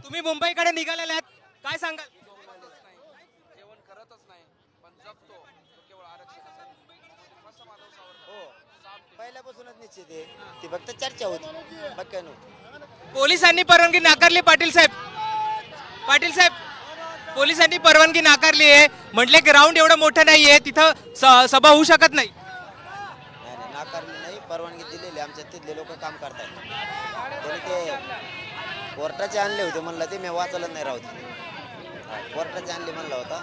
तुम्ही मुंबईकडे निघालेले आहात, काय सांगाल? जेवण करतच नाही पण जगतो तो केवळ आरक्षणासाठी. कसं माधव सावरकर हो पहिल्यापासूनच निश्चित आहे, ती फक्त चर्चा होती बाकी काय नव्हतं. पोलिसांनी परवानगी नाकारली. पाटील साहेब, पाटील साहेब, पोलिसांनी परवानगी नाकारली आहे, म्हटले ग्राउंड एवढं मोठं नाहीये, तिथं सभा होऊ शकत नाही. नाही नाही नाकारली नाही, परवानगी दिलेली. आमच्या तिथले लोक काम करतात. त्याने ते कोर्टाचे आणले होते म्हणलं, ते मी वाचलं नाही राहते. कोर्टाचे आणले म्हणला होता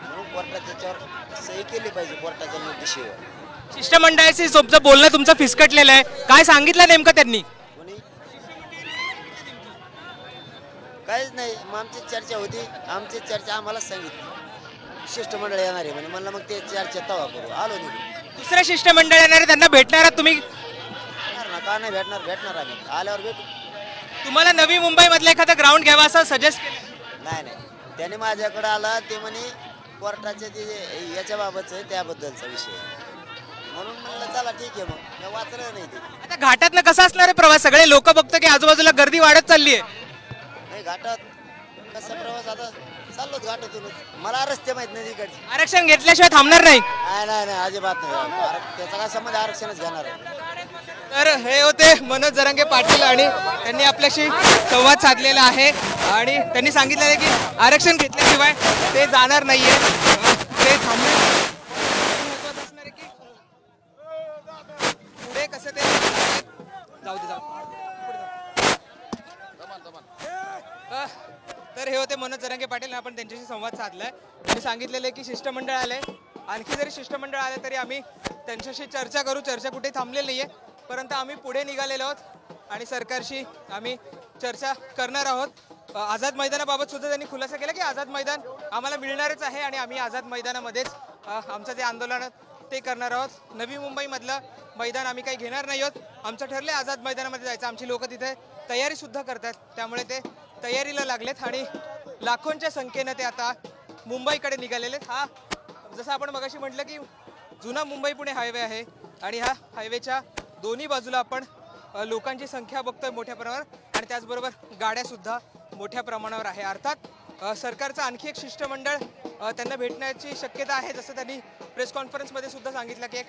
म्हणून कोर्टाच्या याच्यावर सही केली पाहिजे, कोर्टाच्या नोटिशीवर. शिष्टमंडळाशी तुमचं बोलणं तुमचं फिसकटलेलं आहे, काय सांगितलं नेमकं त्यांनी? कोणी काहीच नाही. मग आमची चर्चा होती, आमची चर्चा आम्हालाच सांगितली शिष्टमंडळ येणार आहे म्हणे. म्हणलं मग ते चर्चा तवा करू. आलो निघून. दुसरं शिष्टमंडळ येणार आहे, त्यांना भेटणार आहात तुम्ही? भेटणार ना, का नाही भेटणार? भेटणार आम्ही, आल्यावर भेटू. तुम्हाला नवी मुंबई मधलं एखादं ग्राउंड घ्यावा असं सजेस्ट केलं? नाही नाही, त्याने माझ्याकडे आला, ते म्हणे कोर्टाचे ते याच्या बाबतचं आहे, त्याबद्दलचा विषय. म्हणून म्हणलं चला ठीक आहे. मग मी वाचलं नाही ते. आता घाटातनं कसा असणार आहे प्रवास? सगळे लोक बघतो की आजूबाजूला गर्दी वाढत चालली आहे. नाही घाटात कसा प्रवास, आता चाललोच घाटातूनच. मला रस्ते माहित नाही तिकडचे. आरक्षण घेतल्याशिवाय थांबणार नाही. नाही नाही नाही, अजिबात नाही. त्याचा काय संबंध, आरक्षणच घेणार आहे. तर हे होते मनोज जरांगे पाटील आणि त्यांनी आपल्याशी संवाद साधलेला आहे आणि त्यांनी सांगितलेलं आहे की आरक्षण घेतल्याशिवाय ते जाणार नाहीये, ते थांबणार. महत्त्वाचं असणार आहे की पुढे कसं ते जाऊ दे तर हे होते मनोज जरांगे पाटील. आपण त्यांच्याशी संवाद साधलाय. त्यांनी सांगितलेलं आहे की शिष्टमंडळ आलंय, आणखी जरी शिष्टमंडळ आले तरी आम्ही त्यांच्याशी चर्चा करू. चर्चा कुठे थांबलेली नाहीये, परंतु आम्ही पुढे निघालेलो आहोत आणि सरकारशी आम्ही चर्चा करणार आहोत. आझाद मैदानाबाबत सुद्धा त्यांनी खुलासा केला की आझाद मैदान आम्हाला मिळणारच आहे आणि आम्ही आझाद मैदानामध्येच आमचं जे आंदोलन ते करणार आहोत. नवी मुंबईमधलं मैदान आम्ही काही घेणार नाही आहोत. आमचं ठरलं आझाद मैदानामध्ये जायचं. आमची लोक तिथे तयारी सुद्धा करतात, त्यामुळे ते तयारीला लागलेत आणि लाखोंच्या संख्येनं ते आता मुंबईकडे निघालेले. हा जसं आपण मगाशी म्हटलं की जुना मुंबई पुणे हायवे आहे आणि ह्या हायवेच्या दोन्ही बाजूला आपण लोकांची संख्या बघतोय मोठ्या प्रमाणावर आणि त्याचबरोबर गाड्या सुद्धा मोठ्या प्रमाणावर आहे. अर्थात सरकारचं आणखी एक शिष्टमंडळ त्यांना भेटण्याची शक्यता आहे. जसं त्यांनी प्रेस कॉन्फरन्समध्ये सुद्धा सांगितलं की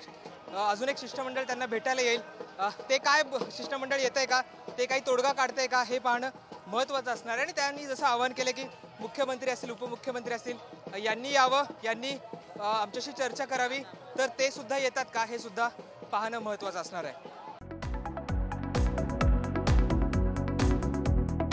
अजून एक शिष्टमंडळ त्यांना भेटायला येईल. ते काय शिष्टमंडळ येत आहे का, ते काही तोडगा काढतंय का, हे पाहणं महत्त्वाचं असणार आहे. आणि त्यांनी जसं आवाहन केलं की मुख्यमंत्री असतील, उपमुख्यमंत्री असतील, यांनी यावं, यांनी आमच्याशी चर्चा करावी, तर ते सुद्धा येतात का हे सुद्धा पाहणं महत्त्वाचं असणार आहे.